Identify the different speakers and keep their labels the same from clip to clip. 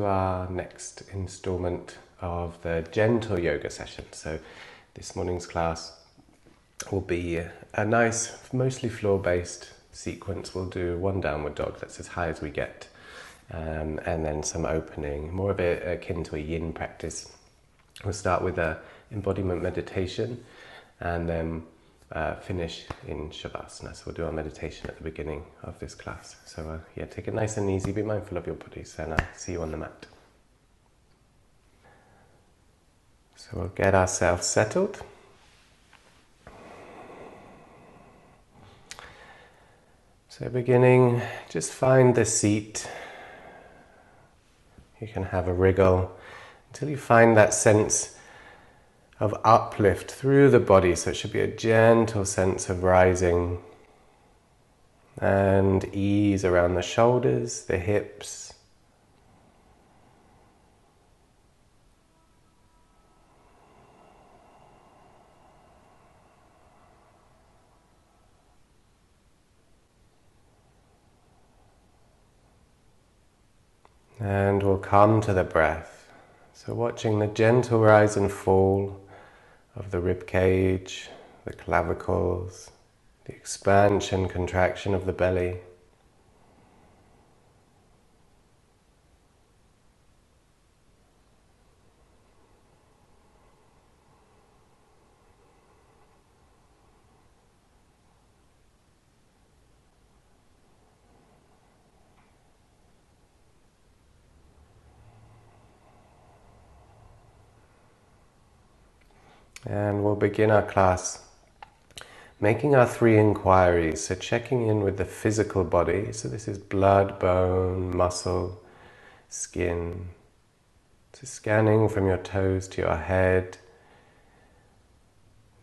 Speaker 1: to our next installment of the gentle yoga session. So this morning's class will be a nice, mostly floor-based sequence. We'll do one downward dog, that's as high as we get, and then some opening, more of it akin to a yin practice. We'll start with a embodiment meditation and then finish in Shavasana. So we'll do our meditation at the beginning of this class. So take it nice and easy, be mindful of your bodies, and I'll see you on the mat. So we'll get ourselves settled. So beginning, just find the seat. You can have a wriggle until you find that sense of uplift through the body. So it should be a gentle sense of rising and ease around the shoulders, the hips. And we'll come to the breath. So watching the gentle rise and fall of the rib cage, the clavicles, the expansion, contraction of the belly. And we'll begin our class making our 3 inquiries, so checking in with the physical body. So this is blood, bone, muscle, skin. So scanning from your toes to your head.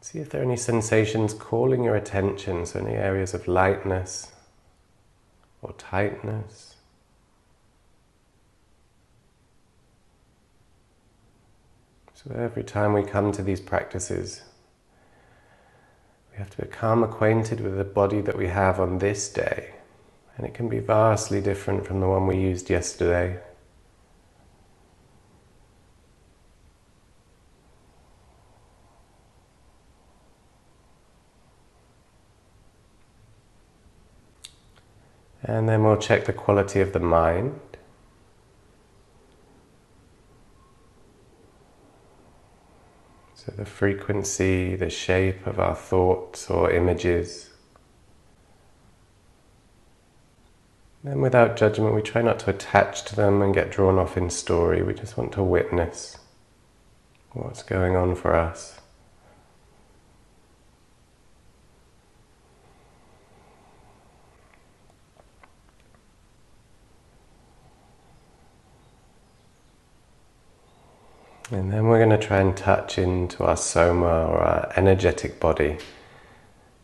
Speaker 1: See if there are any sensations calling your attention, so any areas of lightness or tightness. So every time we come to these practices, we have to become acquainted with the body that we have on this day. And it can be vastly different from the one we used yesterday. And then we'll check the quality of the mind. So the frequency, the shape of our thoughts or images. And without judgment, we try not to attach to them and get drawn off in story. We just want to witness what's going on for us. And then we're going to try and touch into our soma, or our energetic body.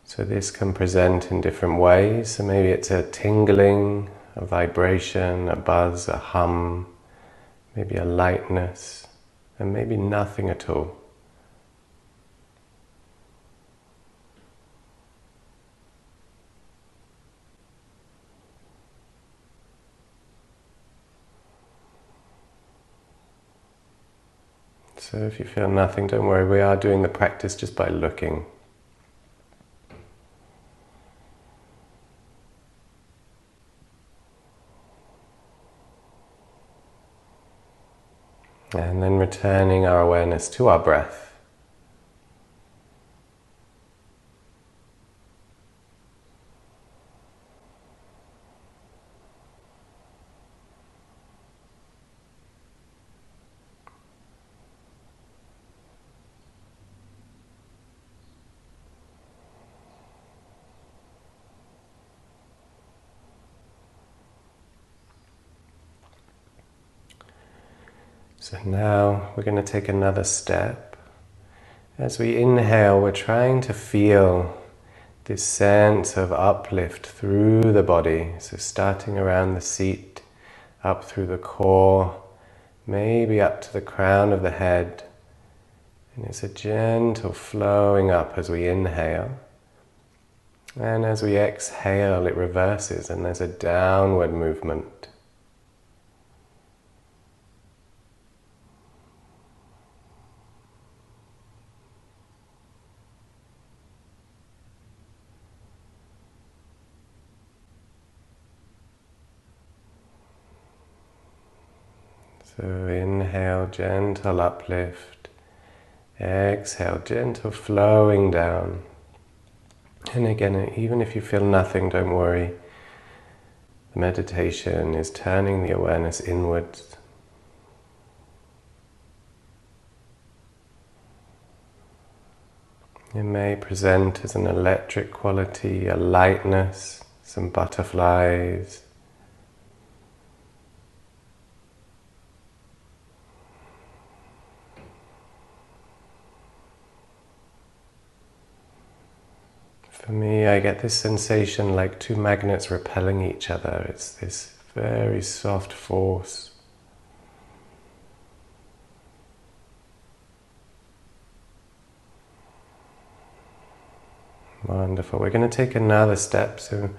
Speaker 1: So this can present in different ways. So maybe it's a tingling, a vibration, a buzz, a hum, maybe a lightness, and maybe nothing at all. So if you feel nothing, don't worry, we are doing the practice just by looking. And then returning our awareness to our breath. So now we're going to take another step. As we inhale, we're trying to feel this sense of uplift through the body. So starting around the seat, up through the core, maybe up to the crown of the head. And it's a gentle flowing up as we inhale. And as we exhale, it reverses and there's a downward movement. So inhale, gentle uplift. Exhale, gentle flowing down. And again, even if you feel nothing, don't worry. The meditation is turning the awareness inwards. It may present as an electric quality, a lightness, some butterflies. For me, I get this sensation like two magnets repelling each other. It's this very soft force. Wonderful. We're going to take another step. So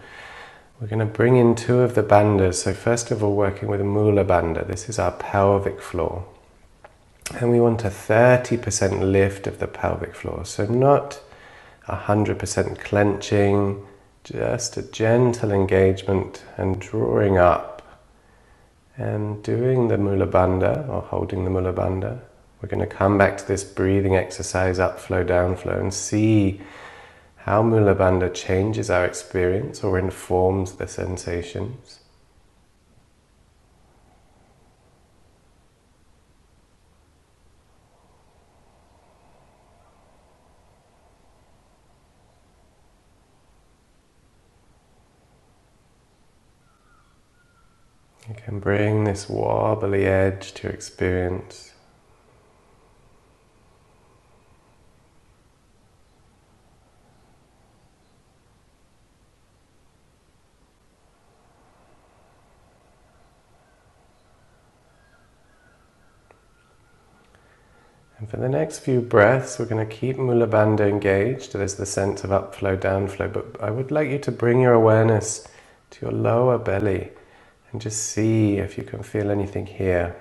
Speaker 1: we're going to bring in two of the bandhas. So first of all, working with a Mula Bandha. This is our pelvic floor. And we want a 30% lift of the pelvic floor. So not 100% clenching, just a gentle engagement and drawing up. And doing the Mula Bandha, or holding the Mula Bandha, we're going to come back to this breathing exercise, upflow, downflow, and see how Mula Bandha changes our experience or informs the sensations. You can bring this wobbly edge to experience. And for the next few breaths, we're going to keep Mula Bandha engaged. There's the sense of upflow, downflow, but I would like you to bring your awareness to your lower belly and just see if you can feel anything here.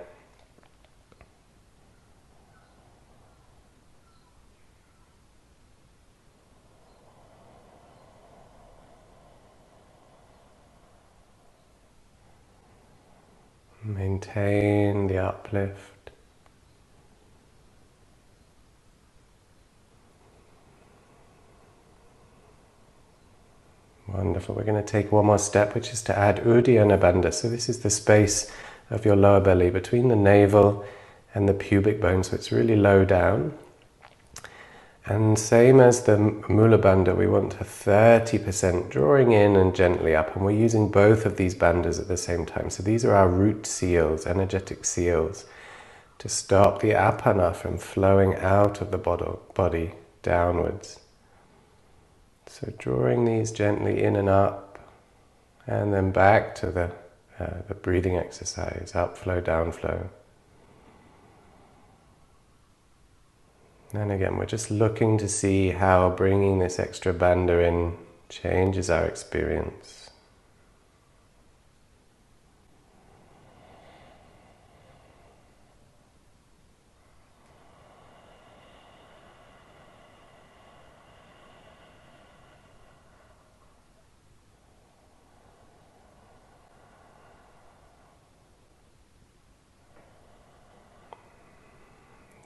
Speaker 1: Maintain the uplift. Wonderful. We're going to take one more step, which is to add Uddiyana Bandha. So this is the space of your lower belly between the navel and the pubic bone. So it's really low down. And same as the Mula Bandha, we want a 30% drawing in and gently up. And we're using both of these bandhas at the same time. So these are our root seals, energetic seals, to stop the apana from flowing out of the body downwards. So drawing these gently in and up, and then back to the breathing exercise, upflow, downflow. And again, we're just looking to see how bringing this extra bandha in changes our experience.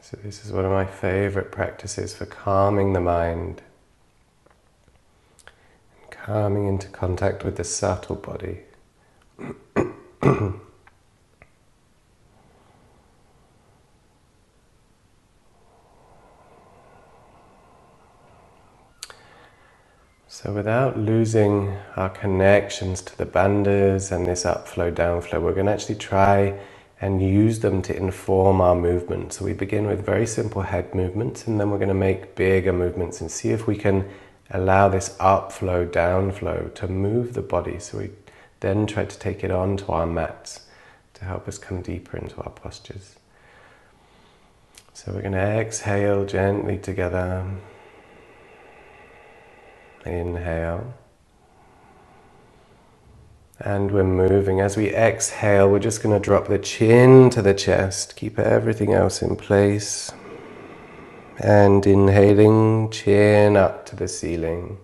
Speaker 1: So this is one of my favorite practices for calming the mind, and coming into contact with the subtle body. So without losing our connections to the bandhas and this upflow, downflow, we're going to actually try and use them to inform our movement. So we begin with very simple head movements, and then we're going to make bigger movements and see if we can allow this upflow, downflow to move the body. So we then try to take it onto our mats to help us come deeper into our postures. So we're going to exhale gently together. Inhale. And we're moving. As we exhale, we're just going to drop the chin to the chest. Keep everything else in place. And inhaling, chin up to the ceiling.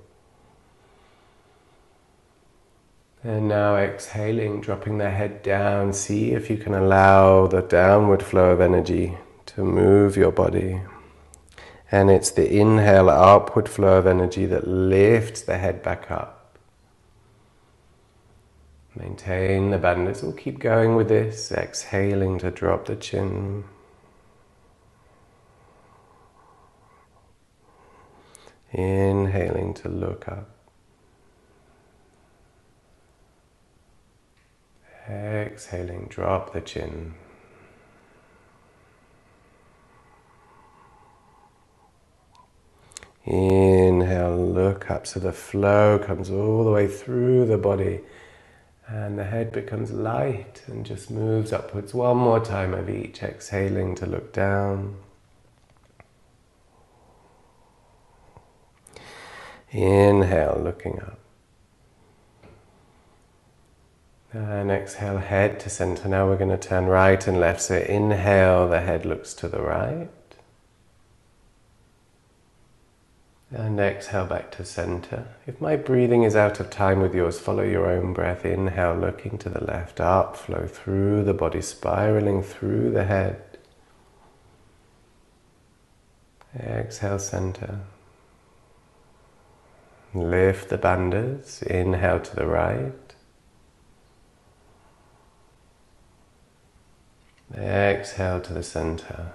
Speaker 1: And now exhaling, dropping the head down. See if you can allow the downward flow of energy to move your body. And it's the inhale, upward flow of energy that lifts the head back up. Maintain the bandhas. We'll keep going with this. Exhaling to drop the chin. Inhaling to look up. Exhaling, drop the chin. Inhale, look up, so the flow comes all the way through the body and the head becomes light and just moves upwards. One more time of each, exhaling to look down. Inhale, looking up. And exhale, head to center. Now we're going to turn right and left. So inhale, the head looks to the right. And exhale back to center. If my breathing is out of time with yours, follow your own breath. Inhale, looking to the left, up, flow through the body, spiraling through the head. Exhale, center. Lift the bandhas. Inhale to the right. Exhale to the center.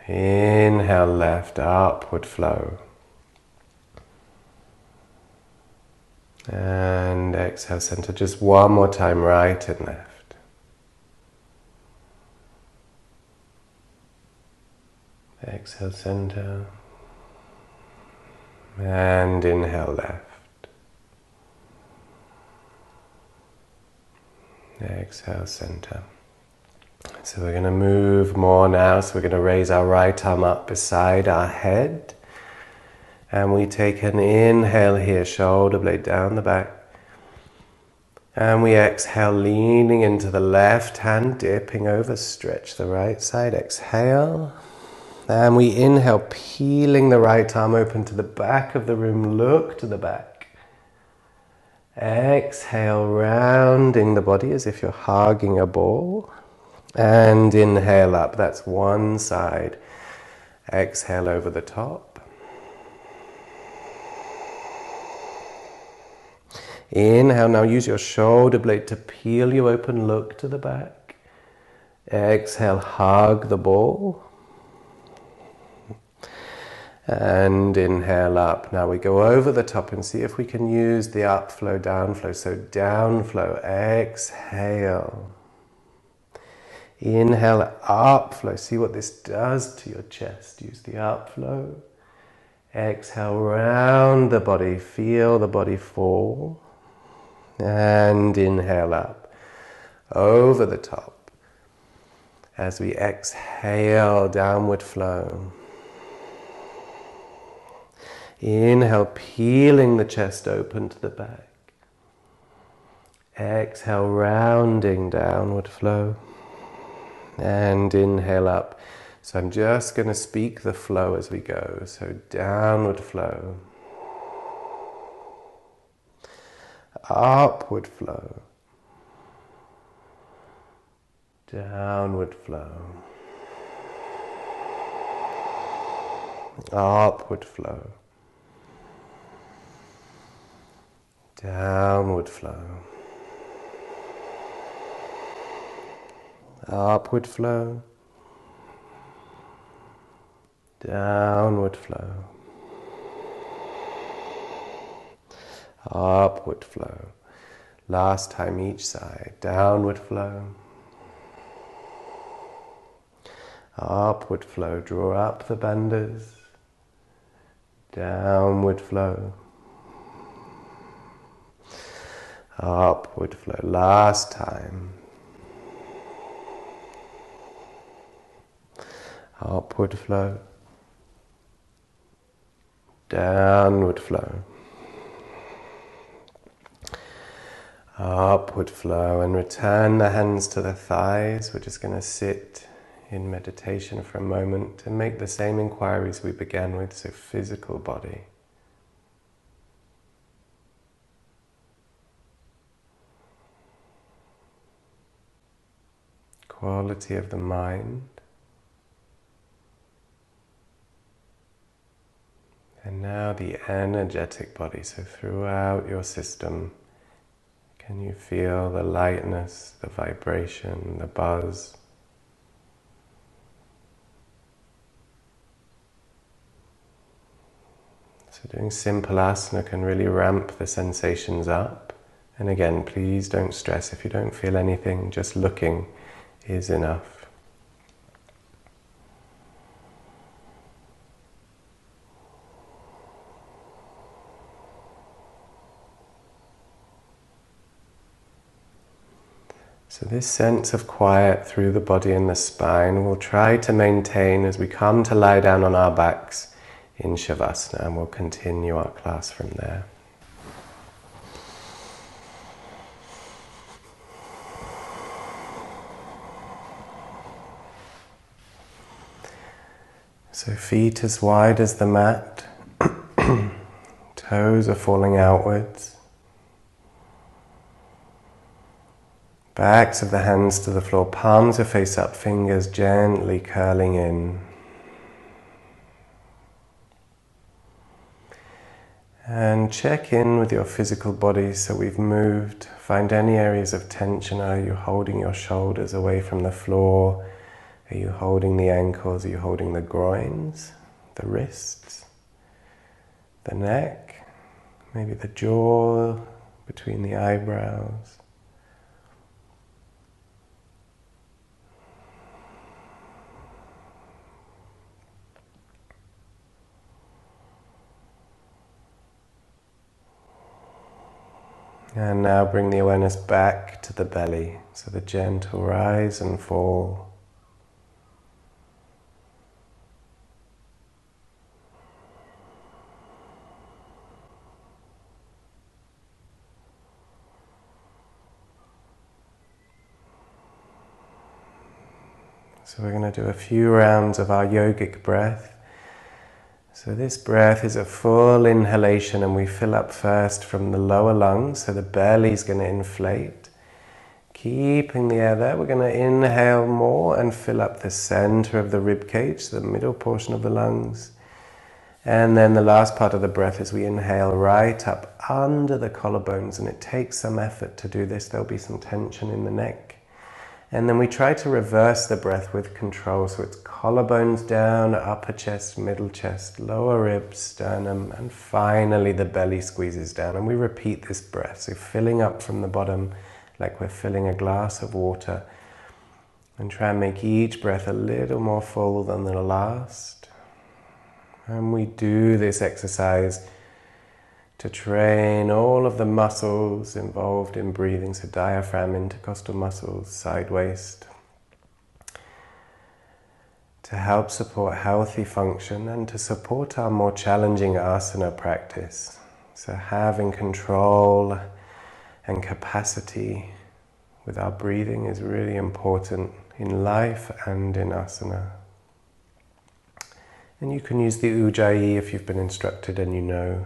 Speaker 1: Inhale, left, upward flow. And exhale, center. Just one more time, right and left. Exhale, center. And inhale, left. Exhale, center. So we're going to move more now. So we're going to raise our right arm up beside our head. And we take an inhale here, shoulder blade down the back. And we exhale, leaning into the left hand, dipping over, stretch the right side. Exhale. And we inhale, peeling the right arm open to the back of the room, look to the back. Exhale, rounding the body as if you're hugging a ball. And inhale up, that's one side. Exhale over the top. Inhale, now use your shoulder blade to peel you open, look to the back. Exhale, hug the ball. And inhale up. Now we go over the top and see if we can use the upflow, downflow. So downflow, exhale. Inhale, upflow. See what this does to your chest. Use the upflow. Exhale, round the body. Feel the body fall. And inhale up. Over the top. As we exhale, downward flow. Inhale, peeling the chest open to the back. Exhale, rounding, downward flow. And inhale up. So I'm just going to speak the flow as we go. So downward flow. Upward flow. Downward flow. Upward flow. Downward flow. Upward flow. Downward flow. Upward flow. Last time each side. Downward flow. Upward flow. Draw up the bandhas. Downward flow. Upward flow. Last time. Upward flow. Downward flow. Upward flow, and return the hands to the thighs. We're just going to sit in meditation for a moment and make the same inquiries we began with, so physical body. quality of the mind. And now the energetic body, so throughout your system, can you feel the lightness, the vibration, the buzz? So doing simple asana can really ramp the sensations up. And again, please don't stress if you don't feel anything, just looking is enough. So this sense of quiet through the body and the spine we'll try to maintain as we come to lie down on our backs in Shavasana, and we'll continue our class from there. So feet as wide as the mat, toes are falling outwards. Backs of the hands to the floor, palms are face up, fingers gently curling in. And check in with your physical body. So we've moved. Find any areas of tension. Are you holding your shoulders away from the floor? Are you holding the ankles? Are you holding the groins, the wrists, the neck, maybe the jaw between the eyebrows? And now bring the awareness back to the belly, so the gentle rise and fall. So we're going to do a few rounds of our yogic breath. So this breath is a full inhalation, and we fill up first from the lower lungs, so the belly's going to inflate. Keeping the air there, we're going to inhale more and fill up the center of the rib cage, the middle portion of the lungs. And then the last part of the breath is we inhale right up under the collarbones, and it takes some effort to do this. There'll be some tension in the neck. And then we try to reverse the breath with control. So it's collarbones down, upper chest, middle chest, lower ribs, sternum, and finally the belly squeezes down. And we repeat this breath. So filling up from the bottom like we're filling a glass of water. And try and make each breath a little more full than the last. And we do this exercise to train all of the muscles involved in breathing, so diaphragm, intercostal muscles, side waist, to help support healthy function and to support our more challenging asana practice. So having control and capacity with our breathing is really important in life and in asana. And you can use the Ujjayi if you've been instructed and you know.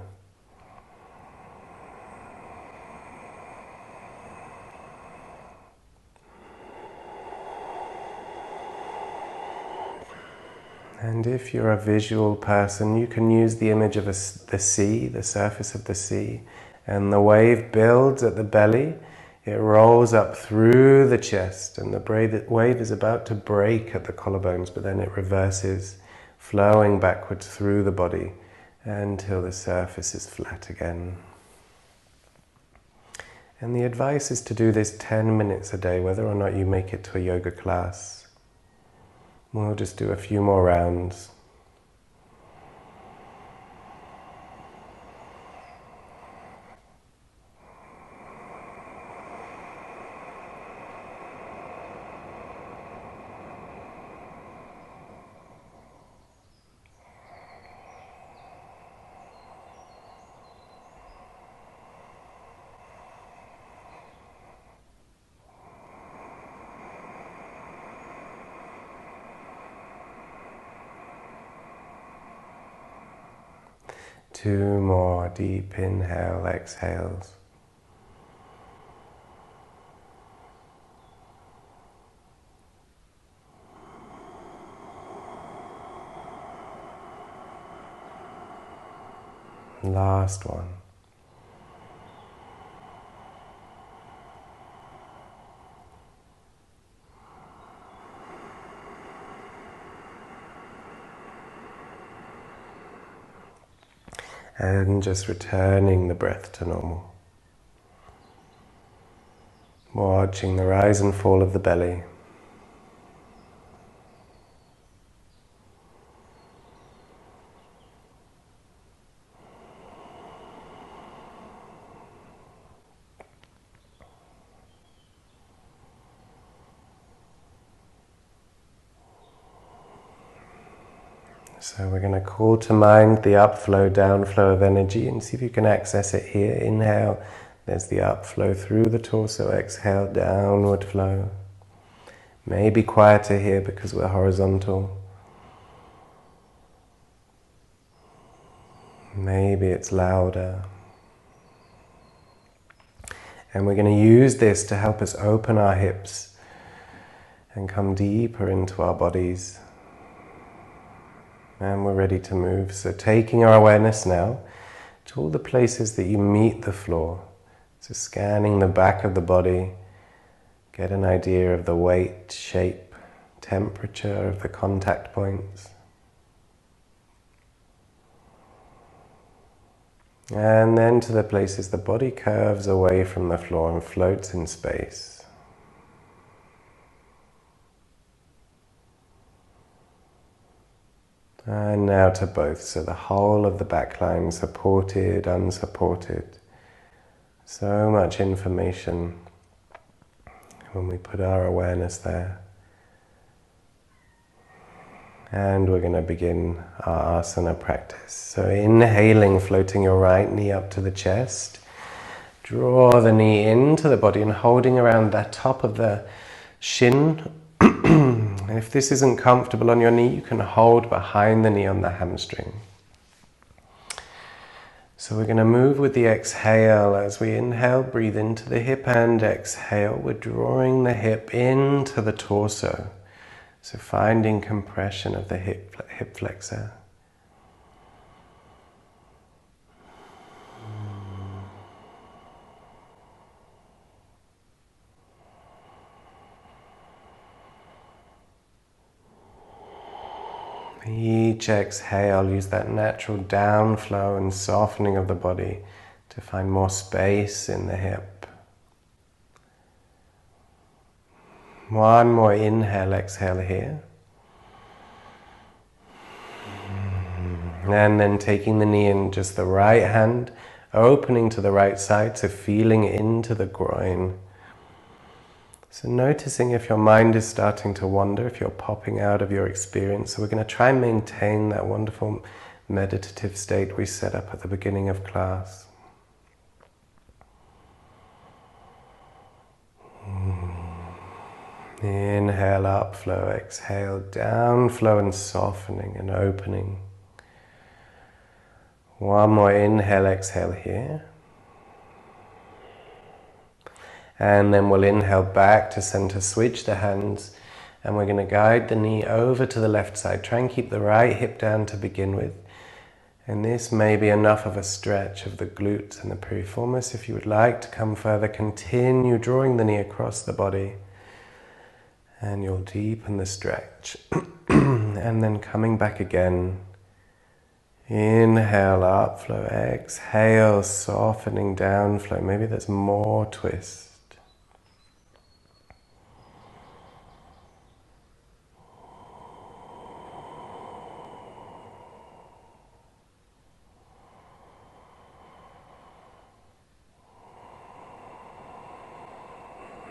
Speaker 1: And if you're a visual person, you can use the image of the sea, the surface of the sea, and the wave builds at the belly. It rolls up through the chest, and the wave is about to break at the collarbones, but then it reverses, flowing backwards through the body until the surface is flat again. And the advice is to do this 10 minutes a day, whether or not you make it to a yoga class. We'll just do a few more rounds. Two more deep inhale, exhales. Last one. And just returning the breath to normal. Watching the rise and fall of the belly. So we're going to call to mind the upflow, downflow of energy and see if you can access it here. Inhale, there's the upflow through the torso. Exhale, downward flow. Maybe quieter here because we're horizontal. Maybe it's louder. And we're going to use this to help us open our hips and come deeper into our bodies. And we're ready to move. So taking our awareness now to all the places that you meet the floor. So scanning the back of the body, get an idea of the weight, shape, temperature of the contact points. And then to the places the body curves away from the floor and floats in space. And now to both, so the whole of the back line, supported, unsupported. So much information when we put our awareness there. And we're going to begin our asana practice. So inhaling, floating your right knee up to the chest. Draw the knee into the body and holding around the top of the shin. If this isn't comfortable on your knee, you can hold behind the knee on the hamstring. So we're going to move with the exhale. As we inhale, breathe into the hip and exhale. We're drawing the hip into the torso. So finding compression of the hip flexor. Each exhale, use that natural downflow and softening of the body to find more space in the hip. One more inhale, exhale here. And then taking the knee in just the right hand, opening to the right side, so feeling into the groin. So noticing if your mind is starting to wander, if you're popping out of your experience. So we're going to try and maintain that wonderful meditative state we set up at the beginning of class. Inhale, upflow, exhale, downflow and softening and opening. One more inhale, exhale here. And then we'll inhale back to center, switch the hands, and we're going to guide the knee over to the left side. Try and keep the right hip down to begin with. And this may be enough of a stretch of the glutes and the piriformis. If you would like to come further, continue drawing the knee across the body. And you'll deepen the stretch. And then coming back again. Inhale, upflow, exhale, softening, downflow. Maybe there's more twist.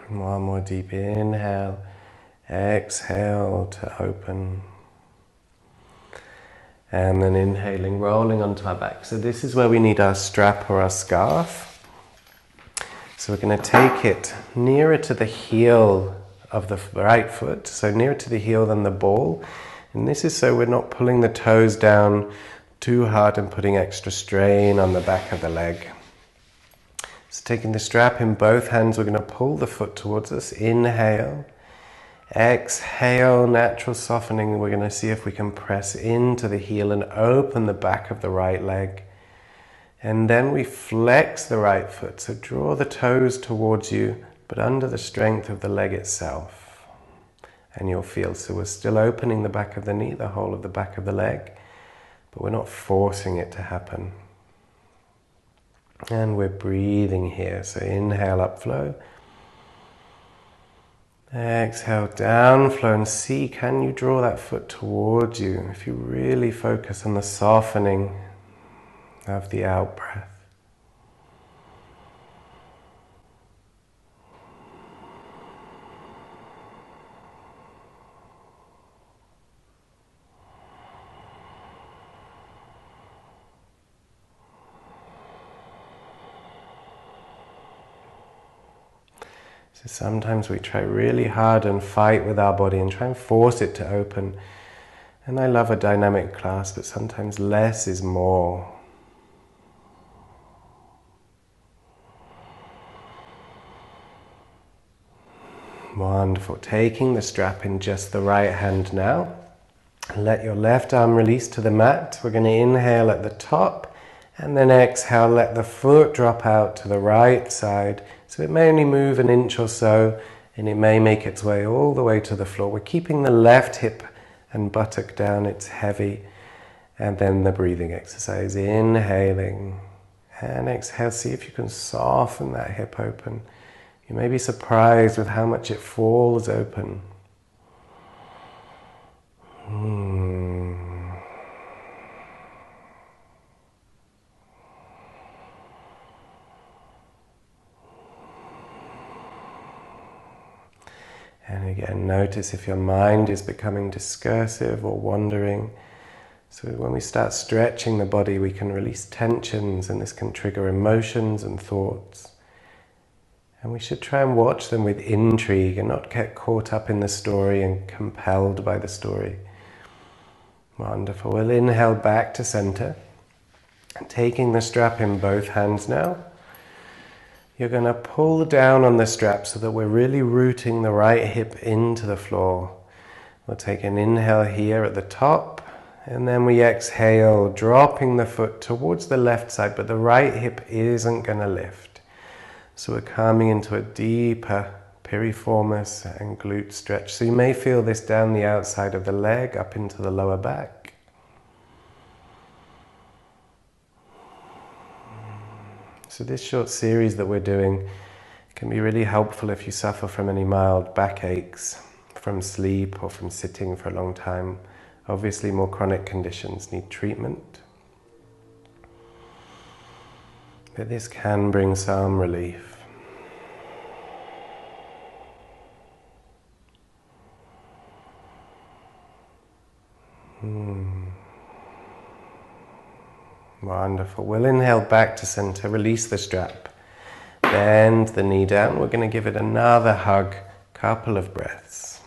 Speaker 1: One more deep inhale, exhale to open. And then inhaling, rolling onto our back. So this is where we need our strap or our scarf. So we're going to take it nearer to the heel of the right foot, so nearer to the heel than the ball. And this is so we're not pulling the toes down too hard and putting extra strain on the back of the leg. So taking the strap in both hands, we're going to pull the foot towards us. Inhale. Exhale, natural softening. We're going to see if we can press into the heel and open the back of the right leg. And then we flex the right foot. So draw the toes towards you, but under the strength of the leg itself. And you'll feel, so we're still opening the back of the knee, the whole of the back of the leg, but we're not forcing it to happen. And we're breathing here. So inhale, upflow. Exhale, down flow, and see, can you draw that foot towards you if you really focus on the softening of the out breath. So sometimes we try really hard and fight with our body and try and force it to open. And I love a dynamic class, but sometimes less is more. Wonderful. Taking the strap in just the right hand now. Let your left arm release to the mat. We're going to inhale at the top and then exhale, let the foot drop out to the right side. So it may only move an inch or so and it may make its way all the way to the floor. We're keeping the left hip and buttock down, it's heavy. And then the breathing exercise, inhaling and exhale. See if you can soften that hip open. You may be surprised with how much it falls open. And again, notice if your mind is becoming discursive or wandering. So when we start stretching the body, we can release tensions, and this can trigger emotions and thoughts. And we should try and watch them with intrigue and not get caught up in the story and compelled by the story. Wonderful. We'll inhale back to center. And taking the strap in both hands now. You're going to pull down on the strap so that we're really rooting the right hip into the floor. We'll take an inhale here at the top, and then we exhale, dropping the foot towards the left side, but the right hip isn't going to lift. So we're coming into a deeper Piriformis and glute stretch. So you may feel this down the outside of the leg, up into the lower back. So this short series that we're doing can be really helpful if you suffer from any mild backaches from sleep or from sitting for a long time. Obviously, more chronic conditions need treatment. But this can bring some relief. Wonderful. We'll inhale back to center, release the strap. Bend the knee down. We're going to give it another hug, couple of breaths.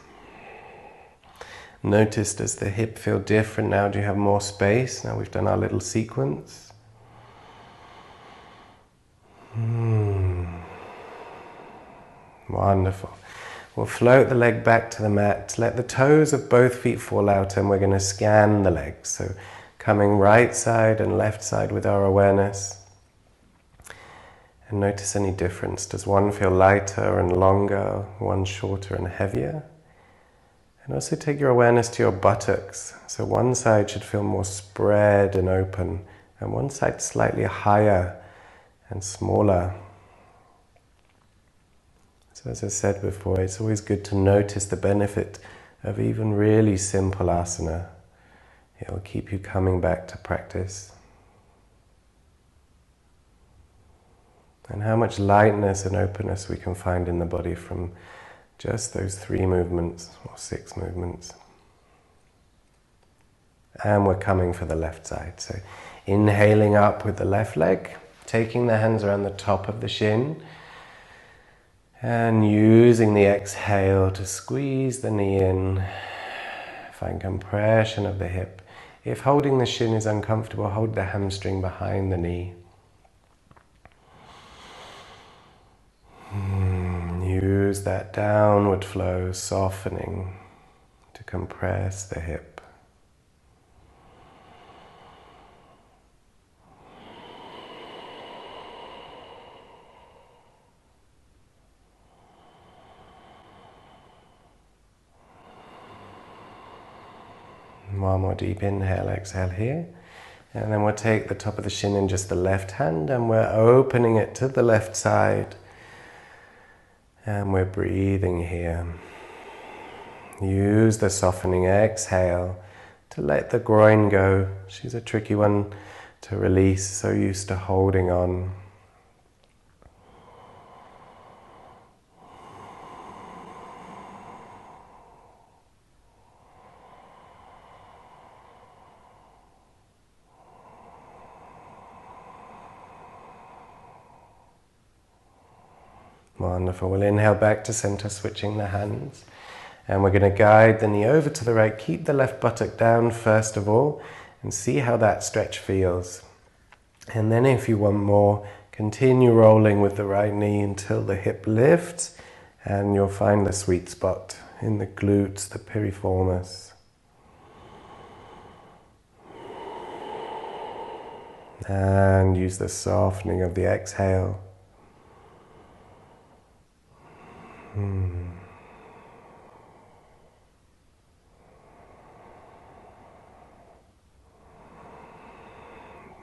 Speaker 1: Notice, does the hip feel different now? Do you have more space? Now we've done our little sequence. Wonderful. We'll float the leg back to the mat. Let the toes of both feet fall out and we're going to scan the legs. So coming right side and left side with our awareness. And notice any difference. Does one feel lighter and longer, one shorter and heavier? And also take your awareness to your buttocks. So one side should feel more spread and open, and one side slightly higher and smaller. So as I said before, it's always good to notice the benefit of even really simple asana. It will keep you coming back to practice. And how much lightness and openness we can find in the body from just those 3 movements or 6 movements. And we're coming for the left side. So inhaling up with the left leg, taking the hands around the top of the shin, and using the exhale to squeeze the knee in. Find compression of the hip. If holding the shin is uncomfortable, hold the hamstring behind the knee. Use that downward flow, softening to compress the hip. One more deep inhale, exhale here. And then we'll take the top of the shin in just the left hand and we're opening it to the left side. And we're breathing here. Use the softening exhale to let the groin go. She's a tricky one to release, so used to holding on. Wonderful. We'll inhale back to center, switching the hands. And we're going to guide the knee over to the right. Keep the left buttock down first of all and see how that stretch feels. And then if you want more, continue rolling with the right knee until the hip lifts and you'll find the sweet spot in the glutes, the piriformis. And use the softening of the exhale.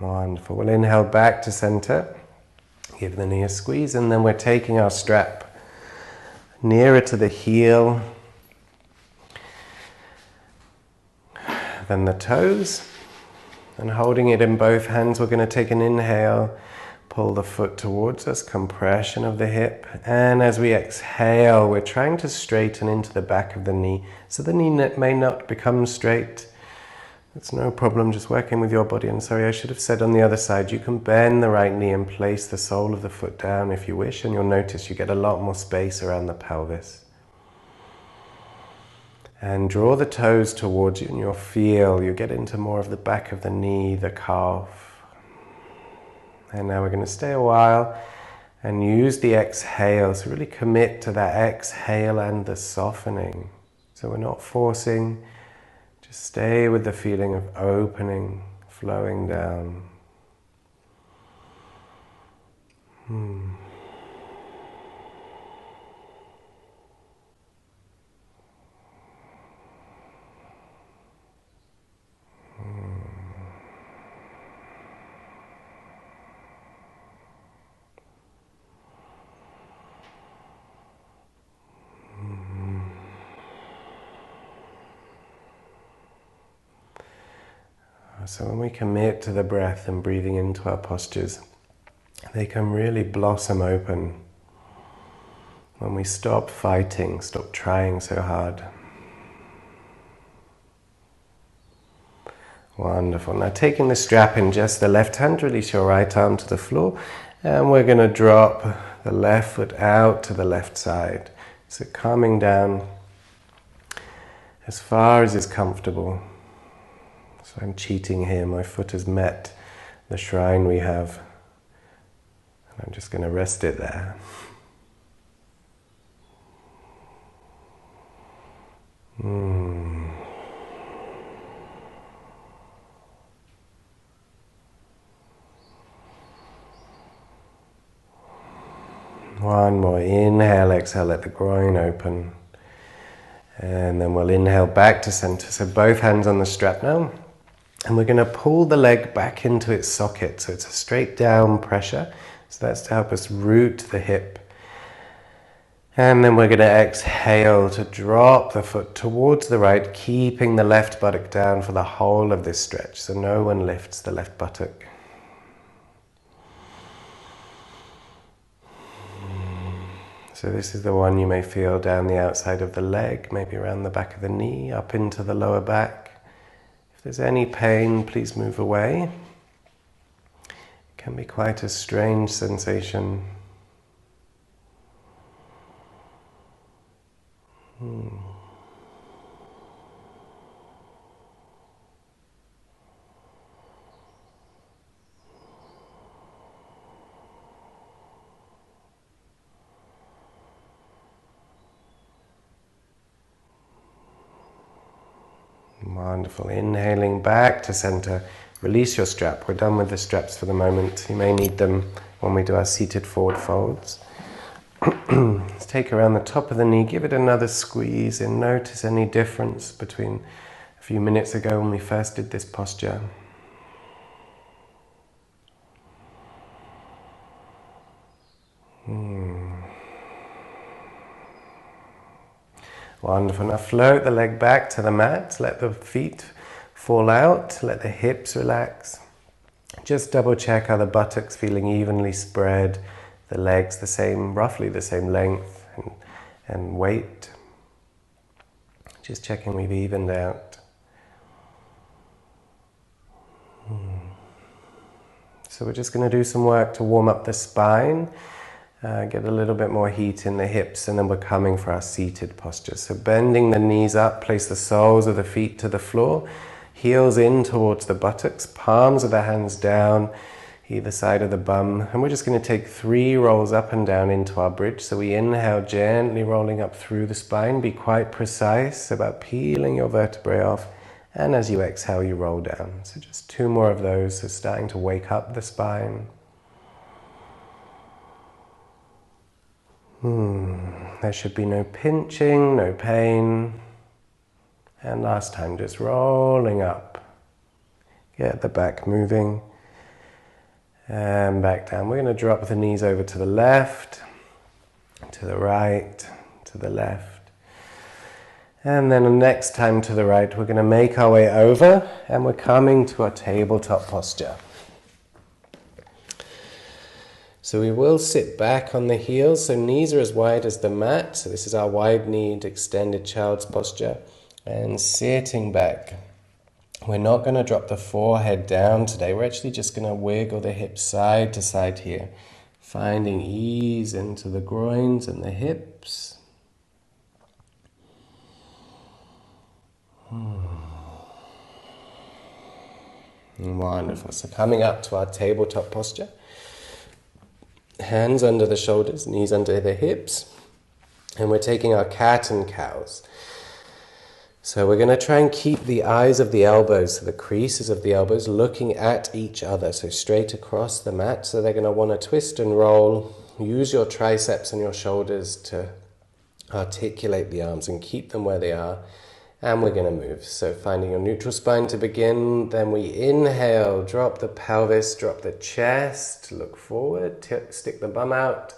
Speaker 1: Wonderful. We'll inhale back to center. Give the knee a squeeze and then we're taking our strap nearer to the heel than the toes. And holding it in both hands, we're going to take an inhale. Pull the foot towards us, compression of the hip. And as we exhale, we're trying to straighten into the back of the knee. So the knee may not become straight. It's no problem, just working with your body. And sorry, I should have said on the other side, you can bend the right knee and place the sole of the foot down if you wish. And you'll notice you get a lot more space around the pelvis. And draw the toes towards you and you'll feel, you get into more of the back of the knee, the calf. And now we're going to stay a while and use the exhale. So really commit to that exhale and the softening. So we're not forcing, just stay with the feeling of opening, flowing down. So when we commit to the breath and breathing into our postures, they can really blossom open. When we stop fighting, stop trying so hard. Wonderful. Now taking the strap in just the left hand, release your right arm to the floor, and we're going to drop the left foot out to the left side. So calming down as far as is comfortable. So I'm cheating here, my foot has met the shrine we have. And I'm just going to rest it there. One more inhale, exhale, let the groin open. And then we'll inhale back to center. So both hands on the strap now. And we're going to pull the leg back into its socket. So it's a straight down pressure. So that's to help us root the hip. And then we're going to exhale to drop the foot towards the right, keeping the left buttock down for the whole of this stretch. So no one lifts the left buttock. So this is the one you may feel down the outside of the leg, maybe around the back of the knee, up into the lower back. If there's any pain, please move away. It can be quite a strange sensation. Wonderful. Inhaling back to center. Release your strap. We're done with the straps for the moment. You may need them when we do our seated forward folds. Let's take around the top of the knee. Give it another squeeze and notice any difference between a few minutes ago when we first did this posture. Wonderful. Now float the leg back to the mat. Let the feet fall out. Let the hips relax. Just double check, are the buttocks feeling evenly spread? The legs the same, roughly the same length and weight. Just checking we've evened out. So we're just going to do some work to warm up the spine. Get a little bit more heat in the hips, and then we're coming for our seated posture. So bending the knees up, place the soles of the feet to the floor, heels in towards the buttocks, palms of the hands down, either side of the bum. And we're just going to take 3 rolls up and down into our bridge. So we inhale, gently rolling up through the spine. Be quite precise about peeling your vertebrae off. And as you exhale, you roll down. So just 2 more of those, so starting to wake up the spine. There should be no pinching, no pain. And last time, just rolling up. Get the back moving. And back down. We're going to drop the knees over to the left, to the right, to the left. And then the next time to the right, we're going to make our way over, and we're coming to our tabletop posture. So we will sit back on the heels, so knees are as wide as the mat. So this is our wide-kneed, extended child's posture. And sitting back. We're not going to drop the forehead down today. We're actually just going to wiggle the hips side to side here. Finding ease into the groins and the hips. Wonderful. So coming up to our tabletop posture. Hands under the shoulders, knees under the hips. And we're taking our cat and cows. So we're going to try and keep the eyes of the elbows, so the creases of the elbows, looking at each other. So straight across the mat. So they're going to want to twist and roll. Use your triceps and your shoulders to articulate the arms and keep them where they are. And we're going to move. So finding a neutral spine to begin. Then we inhale, drop the pelvis, drop the chest, look forward, stick the bum out.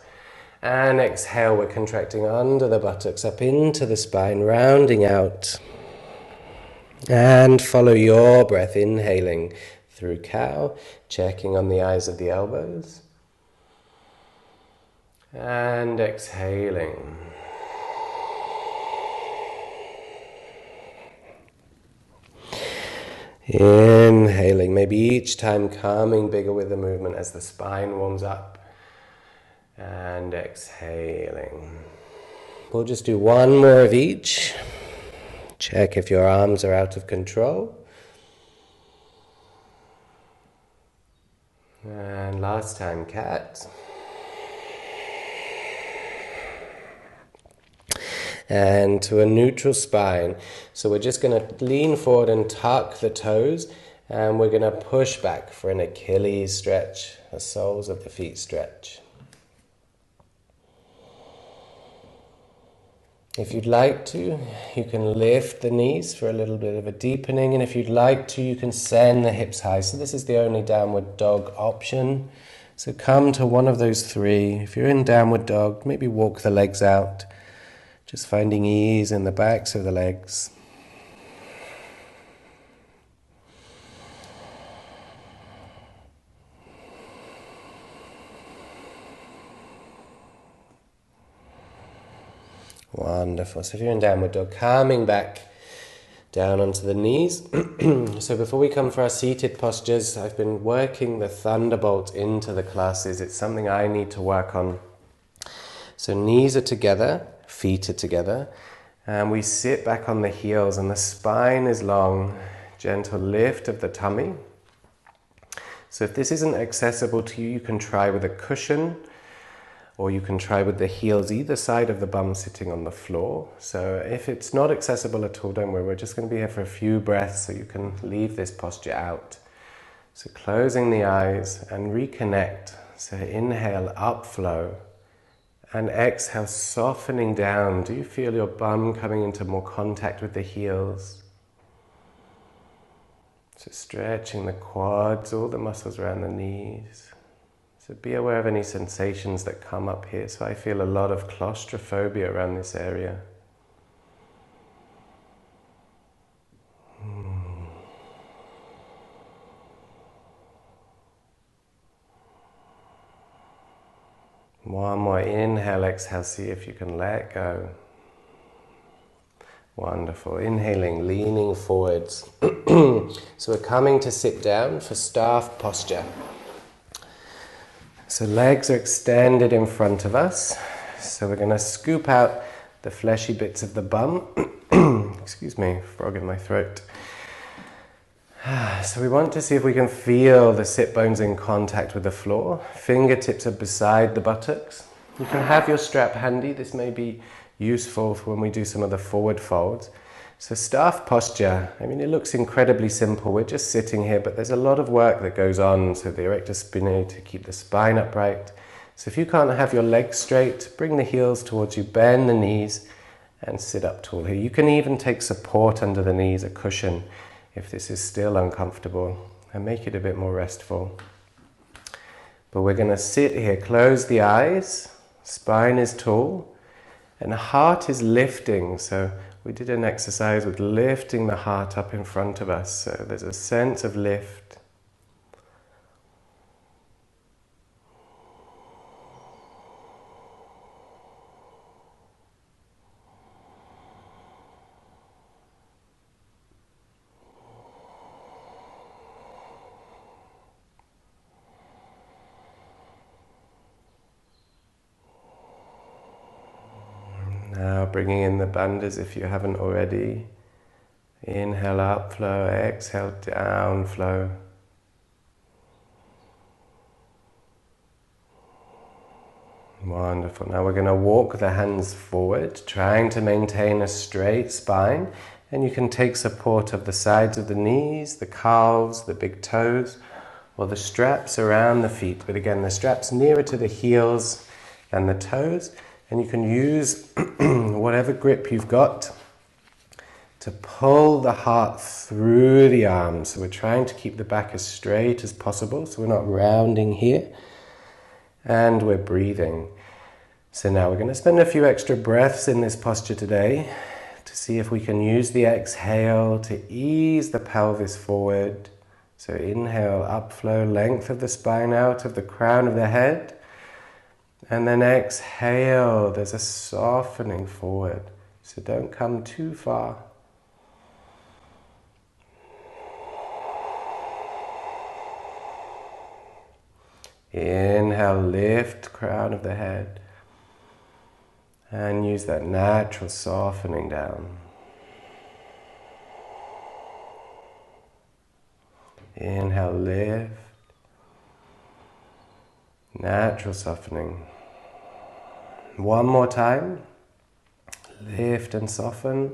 Speaker 1: And exhale, we're contracting under the buttocks, up into the spine, rounding out. And follow your breath, inhaling through cow, checking on the eyes of the elbows. And exhaling. Inhaling, maybe each time coming bigger with the movement as the spine warms up. And exhaling. We'll just do 1 more of each. Check if your arms are out of control. And last time, cat. And to a neutral spine. So we're just going to lean forward and tuck the toes, and we're going to push back for an Achilles stretch, the soles of the feet stretch. If you'd like to, you can lift the knees for a little bit of a deepening, and if you'd like to, you can send the hips high. So this is the only downward dog option. So come to one of those 3. If you're in downward dog, maybe walk the legs out. Just finding ease in the backs of the legs. Wonderful. So if you're in downward dog, coming back down onto the knees. So before we come for our seated postures, I've been working the thunderbolt into the classes. It's something I need to work on. So knees are together. Feet are together, and we sit back on the heels, and the spine is long. Gentle lift of the tummy. So if this isn't accessible to you, you can try with a cushion, or you can try with the heels either side of the bum sitting on the floor. So if it's not accessible at all, don't worry, we're just going to be here for a few breaths so you can leave this posture out. So closing the eyes and reconnect. So inhale, upflow. And exhale, softening down. Do you feel your bum coming into more contact with the heels? So stretching the quads, all the muscles around the knees. So be aware of any sensations that come up here. So I feel a lot of claustrophobia around this area. One more inhale, exhale, see if you can let go. Wonderful. Inhaling, leaning forwards. So we're coming to sit down for staff posture. So legs are extended in front of us. So we're going to scoop out the fleshy bits of the bum. Excuse me, frog in my throat. So we want to see if we can feel the sit bones in contact with the floor. Fingertips are beside the buttocks. You can have your strap handy. This may be useful for when we do some of the forward folds. So staff posture, I mean, it looks incredibly simple. We're just sitting here, but there's a lot of work that goes on. So the erector spinae to keep the spine upright. So if you can't have your legs straight, bring the heels towards you, bend the knees, and sit up tall here. You can even take support under the knees, a cushion, if this is still uncomfortable, and make it a bit more restful. But we're going to sit here, close the eyes, spine is tall, and the heart is lifting. So we did an exercise with lifting the heart up in front of us. So there's a sense of lift. Now bringing in the bandhas if you haven't already. Inhale up flow, exhale down flow. Wonderful. Now we're going to walk the hands forward, trying to maintain a straight spine. And you can take support of the sides of the knees, the calves, the big toes, or the straps around the feet. But again, the straps nearer to the heels than the toes. And you can use whatever grip you've got to pull the heart through the arms. So we're trying to keep the back as straight as possible, so we're not rounding here. And we're breathing. So now we're going to spend a few extra breaths in this posture today to see if we can use the exhale to ease the pelvis forward. So inhale, upflow, length of the spine out of the crown of the head. And then exhale, there's a softening forward. So don't come too far. Inhale, lift crown of the head. And use that natural softening down. Inhale, lift. Natural softening. One more time. Lift and soften.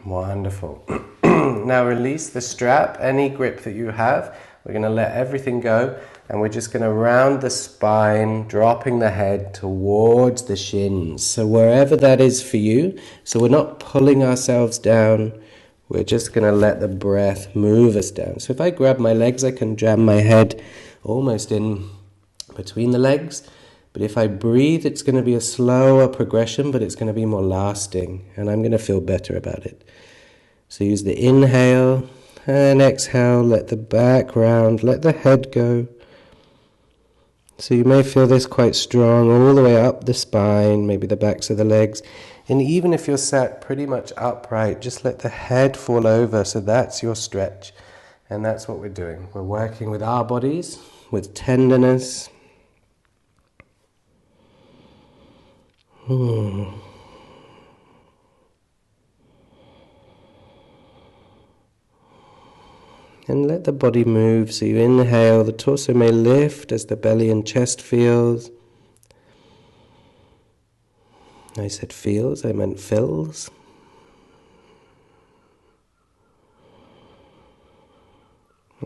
Speaker 1: Wonderful. Now release the strap, any grip that you have. We're going to let everything go, and we're just going to round the spine, dropping the head towards the shins. So wherever that is for you, so we're not pulling ourselves down. We're just going to let the breath move us down. So if I grab my legs, I can jam my head almost in between the legs. But if I breathe, it's going to be a slower progression, but it's going to be more lasting. And I'm going to feel better about it. So use the inhale and exhale. Let the back round, let the head go. So you may feel this quite strong all the way up the spine, maybe the backs of the legs. And even if you're sat pretty much upright, just let the head fall over. So that's your stretch. And that's what we're doing. We're working with our bodies, with tenderness. And let the body move. So you inhale, the torso may lift as the belly and chest feels. I said feels, I meant fills.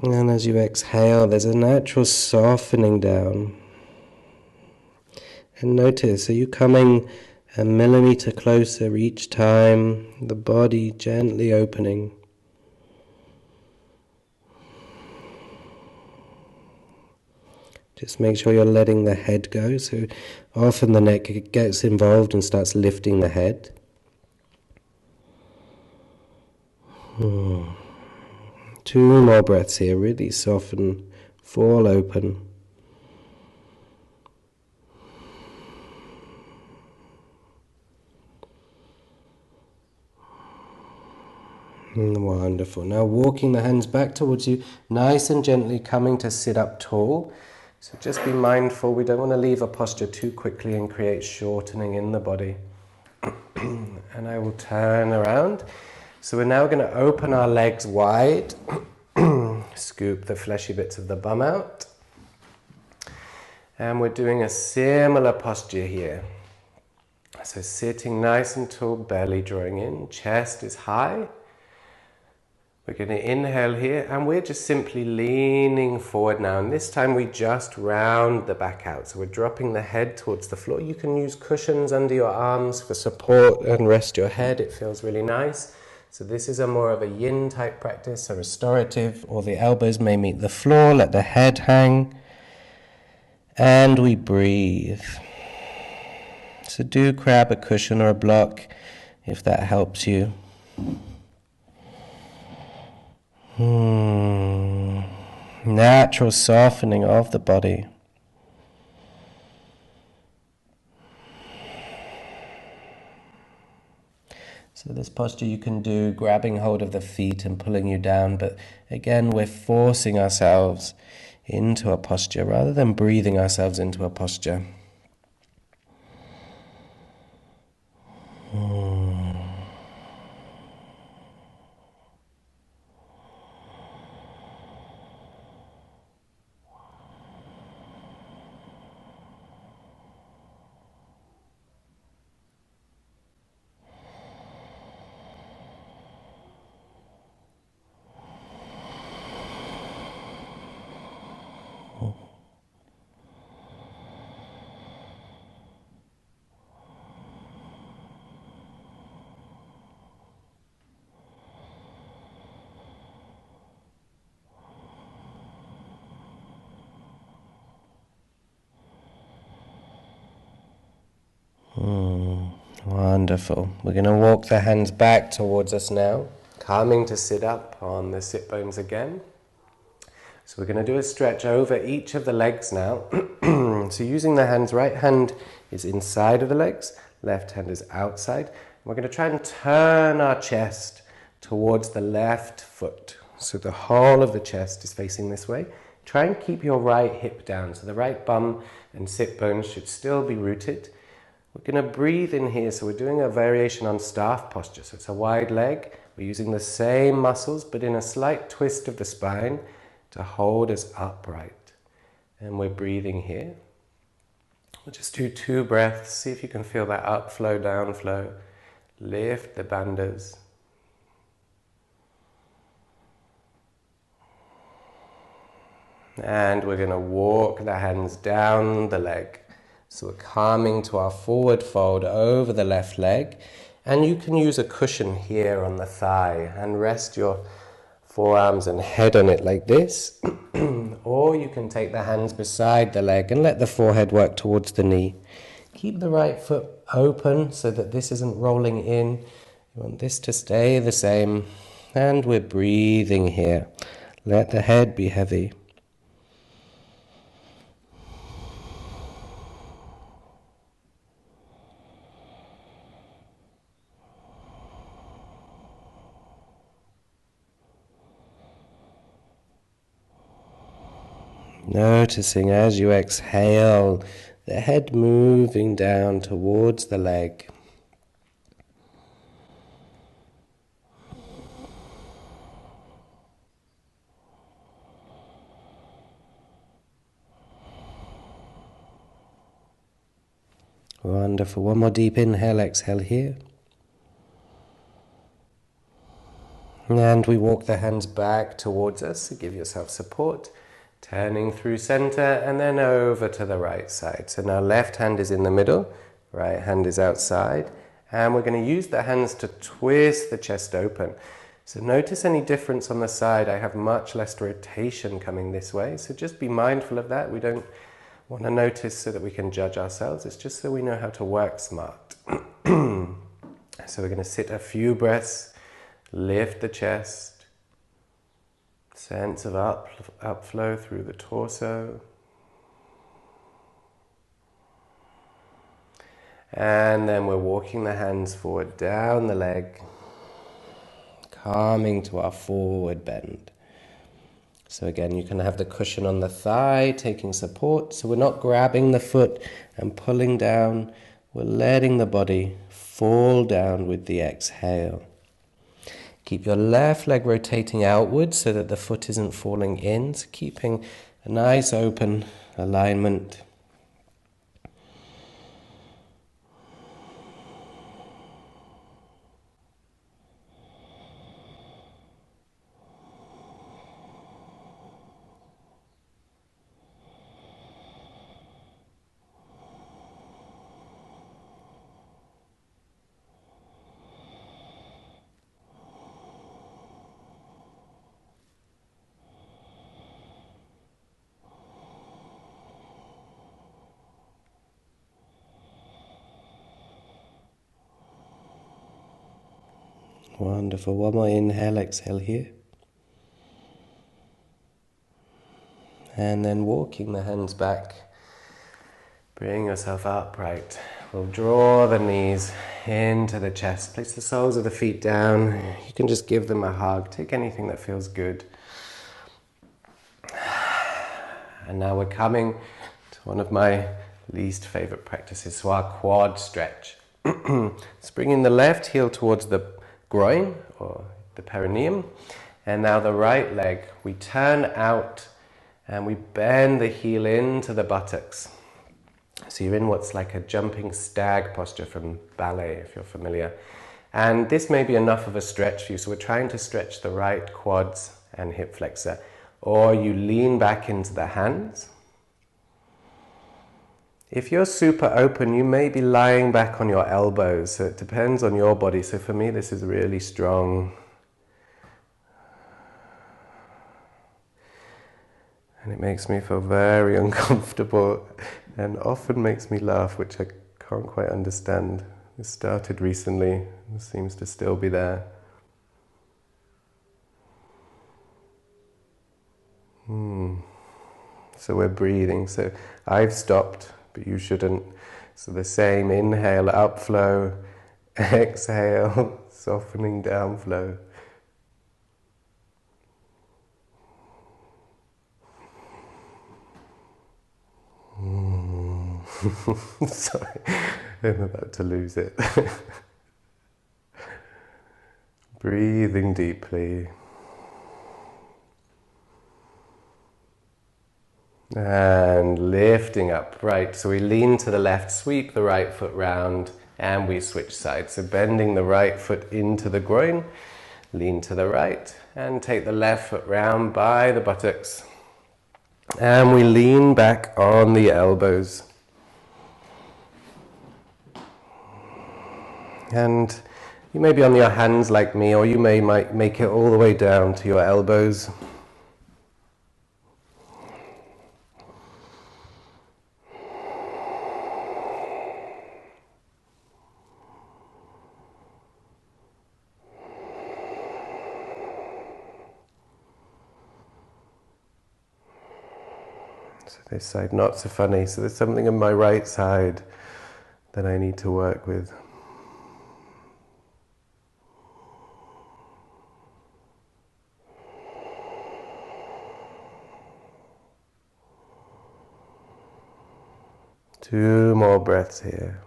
Speaker 1: And as you exhale, there's a natural softening down. And notice, are you coming a millimeter closer each time, the body gently opening. Just make sure you're letting the head go, so often the neck gets involved and starts lifting the head. Two more breaths here, really soften, fall open. Wonderful. Now walking the hands back towards you, nice and gently coming to sit up tall. So just be mindful, we don't want to leave a posture too quickly and create shortening in the body. And I will turn around. So we're now going to open our legs wide, scoop the fleshy bits of the bum out. And we're doing a similar posture here. So sitting nice and tall, belly drawing in, chest is high. We're going to inhale here, and we're just simply leaning forward now. And this time we just round the back out. So we're dropping the head towards the floor. You can use cushions under your arms for support and rest your head. It feels really nice. So this is a more of a yin type practice, a restorative, or the elbows may meet the floor. Let the head hang. And we breathe. So do grab a cushion or a block if that helps you. Natural softening of the body. So this posture you can do grabbing hold of the feet and pulling you down, but again we're forcing ourselves into a posture rather than breathing ourselves into a posture. Wonderful. We're going to walk the hands back towards us now, coming to sit up on the sit bones again. So we're going to do a stretch over each of the legs now. So using the hands, right hand is inside of the legs, left hand is outside. We're going to try and turn our chest towards the left foot. So the whole of the chest is facing this way. Try and keep your right hip down. So the right bum and sit bones should still be rooted. We're going to breathe in here, so we're doing a variation on staff posture. So it's a wide leg. We're using the same muscles, but in a slight twist of the spine to hold us upright. And we're breathing here. We'll just do 2 breaths. See if you can feel that upflow, downflow. Lift the bandhas. And we're going to walk the hands down the leg. So we're coming to our forward fold over the left leg, and you can use a cushion here on the thigh and rest your forearms and head on it like this, or you can take the hands beside the leg and let the forehead work towards the knee. Keep the right foot open so that this isn't rolling in. You want this to stay the same, and we're breathing here. Let the head be heavy. Noticing as you exhale, the head moving down towards the leg. Wonderful. One more deep inhale, exhale here. And we walk the hands back towards us, so give yourself support. Turning through center and then over to the right side. So now left hand is in the middle, Right hand is outside. And we're going to use the hands to twist the chest open. So notice any difference on the side. I have much less rotation coming this way. So just be mindful of that. We don't want to notice so that we can judge ourselves. It's just so we know how to work smart. So we're going to sit a few breaths, lift the chest, sense of upflow through the torso. And then we're walking the hands forward down the leg, calming to our forward bend. So again, you can have the cushion on the thigh, taking support. So we're not grabbing the foot and pulling down. We're letting the body fall down with the exhale. Keep your left leg rotating outwards so that the foot isn't falling in. So keeping a nice open alignment. Wonderful. One more inhale, exhale here. And then walking the hands back. Bring yourself upright. We'll draw the knees into the chest. Place the soles of the feet down. You can just give them a hug. Take anything that feels good. And now we're coming to one of my least favorite practices, so our quad stretch. Let's bring in the left heel towards the groin or the perineum, and now the right leg we turn out and we bend the heel into the buttocks. So you're in what's like a jumping stag posture from ballet, if you're familiar. And this may be enough of a stretch for you, so we're trying to stretch the right quads and hip flexor. Or you lean back into the hands. If you're super open, you may be lying back on your elbows, so it depends on your body. So for me, this is really strong. And it makes me feel very uncomfortable and often makes me laugh, which I can't quite understand. It started recently, it seems to still be there. So we're breathing. So I've stopped, but you shouldn't. So the same, inhale, upflow, exhale, softening downflow. Sorry, I'm about to lose it. Breathing deeply. And lifting up, right, so we lean to the left, sweep the right foot round, and we switch sides. So bending the right foot into the groin, lean to the right, and take the left foot round by the buttocks. And we lean back on the elbows. And you may be on your hands like me, or you might make it all the way down to your elbows. So this side, not so funny. So there's something on my right side that I need to work with. Two more breaths here.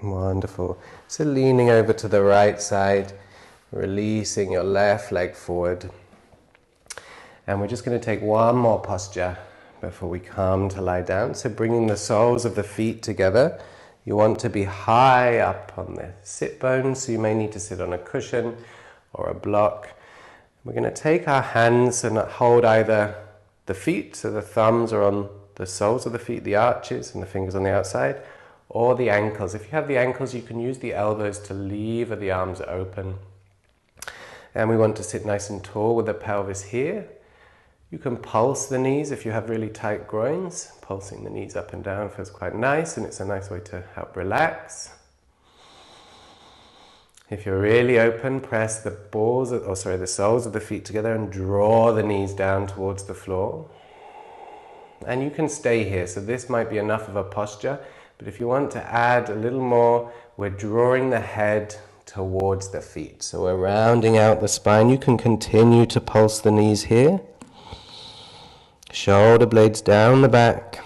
Speaker 1: Wonderful. So leaning over to the right side, releasing your left leg forward. And we're just going to take one more posture before we come to lie down. So bringing the soles of the feet together. You want to be high up on the sit bones, so you may need to sit on a cushion or a block. We're going to take our hands and hold either the feet, so the thumbs are on the soles of the feet, the arches, and the fingers on the outside, or the ankles. If you have the ankles, you can use the elbows to lever the arms open. And we want to sit nice and tall with the pelvis here. You can pulse the knees if you have really tight groins. Pulsing the knees up and down feels quite nice, and it's a nice way to help relax. If you're really open, press the the soles of the feet together and draw the knees down towards the floor. And you can stay here, so this might be enough of a posture, but if you want to add a little more, we're drawing the head towards the feet. So we're rounding out the spine. You can continue to pulse the knees here. Shoulder blades down the back.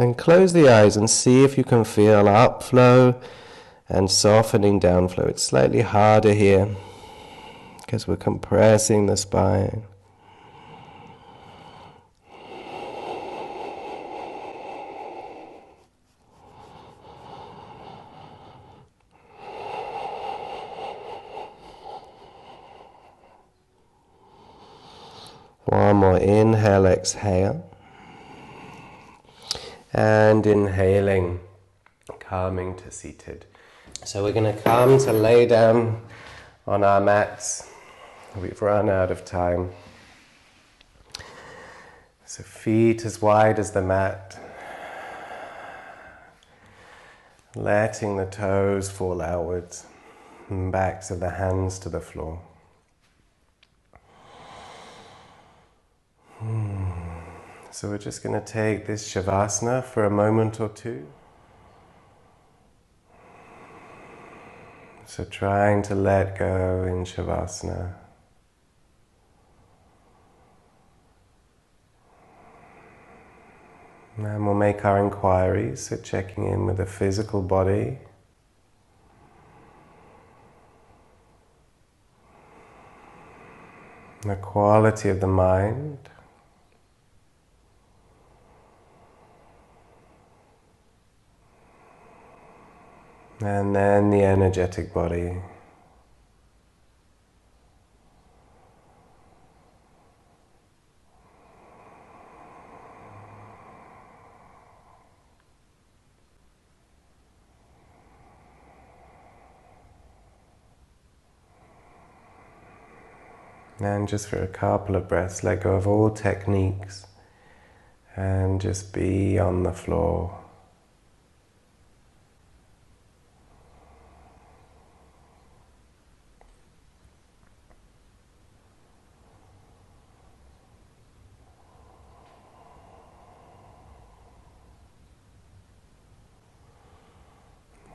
Speaker 1: And close the eyes and see if you can feel upflow and softening downflow. It's slightly harder here because we're compressing the spine. One more inhale, exhale. And inhaling, calming to seated. So we're going to come to lay down on our mats. We've run out of time. So feet as wide as the mat. Letting the toes fall outwards. And backs of the hands to the floor. So we're just going to take this Shavasana for a moment or two. So trying to let go in Shavasana. And we'll make our inquiries, so checking in with the physical body. The quality of the mind. And then the energetic body. And just for a couple of breaths, let go of all techniques and just be on the floor.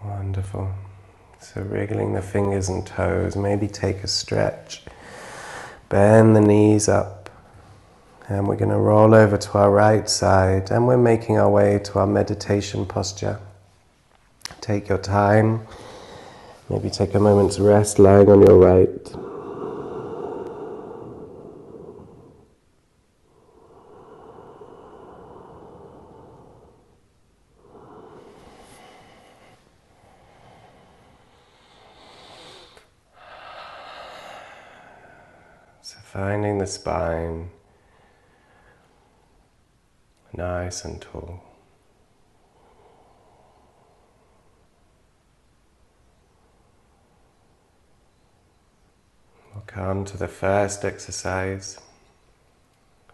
Speaker 1: Wonderful. So wriggling the fingers and toes, maybe take a stretch. Bend the knees up. And we're going to roll over to our right side, and we're making our way to our meditation posture. Take your time. Maybe take a moment to rest lying on your right. So finding the spine nice and tall. We'll come to the first exercise.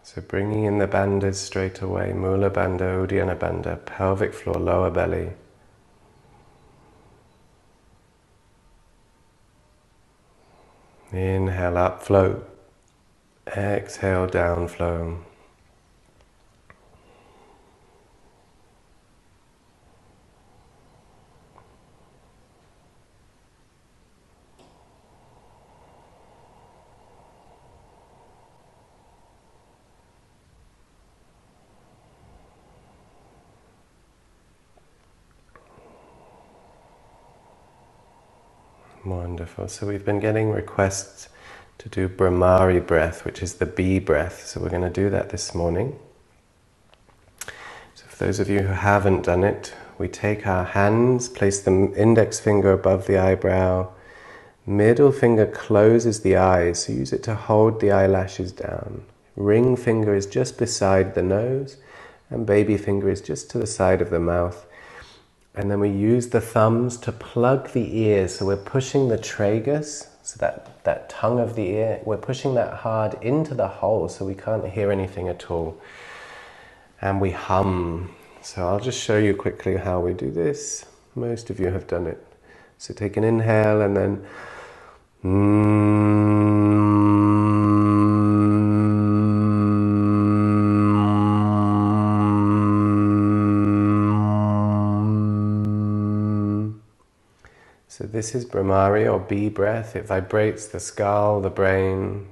Speaker 1: So bringing in the bandhas straight away, Mula Bandha, Uddiyana Bandha, pelvic floor, lower belly. Inhale, up flow. Exhale, down flow. Wonderful. So we've been getting requests to do Brahmari breath, which is the bee breath. So we're going to do that this morning. So for those of you who haven't done it, we take our hands, place the index finger above the eyebrow, Middle finger closes the eyes, so use it to hold the eyelashes down. Ring finger is just beside the nose, and baby finger is just to the side of the mouth. And then we use the thumbs to plug the ears, so we're pushing the tragus, so that tongue of the ear, we're pushing that hard into the hole so we can't hear anything at all. And we hum. So I'll just show you quickly how we do this. Most of you have done it. So take an inhale and then So this is Brahmari or bee breath. It vibrates the skull, the brain,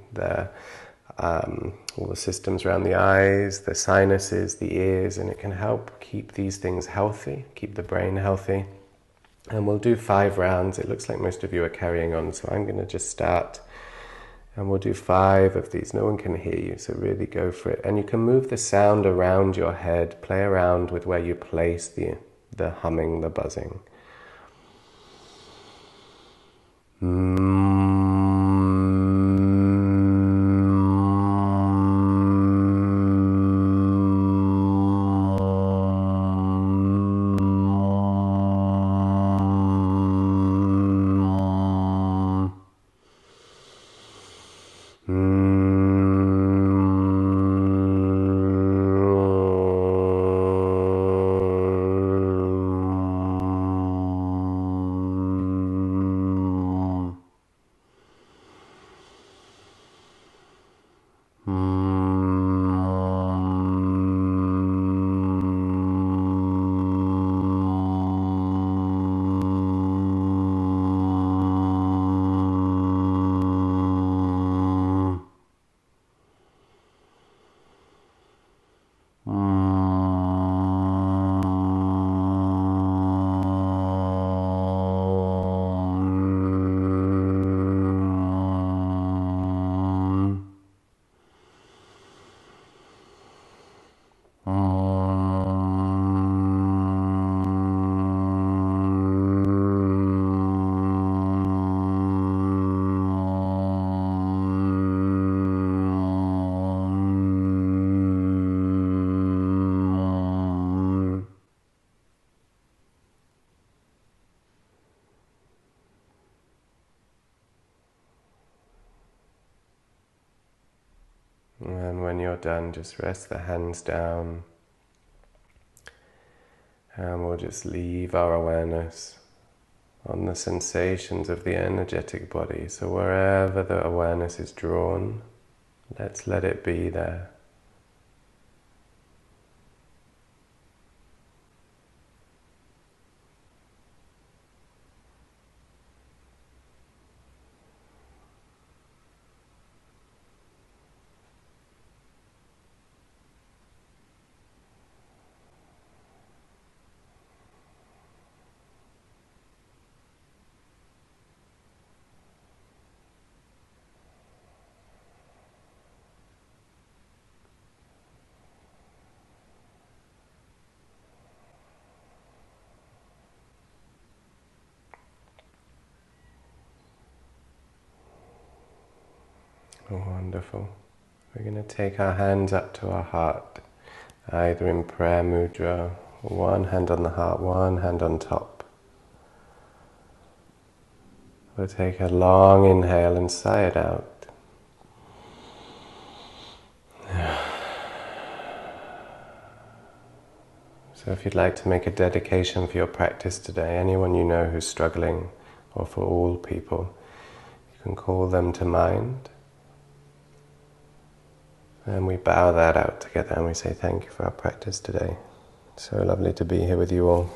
Speaker 1: all the systems around the eyes, the sinuses, the ears, and it can help keep these things healthy, keep the brain healthy. And we'll do 5 rounds. It looks like most of you are carrying on, so I'm going to just start. And we'll do 5 of these. No one can hear you, so really go for it. And you can move the sound around your head, play around with where you place the humming, the buzzing. And when you're done, just rest the hands down. And we'll just leave our awareness on the sensations of the energetic body. So wherever the awareness is drawn, let's let it be there. Oh, wonderful. We're going to take our hands up to our heart, either in prayer mudra, one hand on the heart, one hand on top. We'll take a long inhale and sigh it out. So if you'd like to make a dedication for your practice today, anyone you know who's struggling, or for all people, you can call them to mind. And we bow that out together and we say thank you for our practice today. So lovely to be here with you all.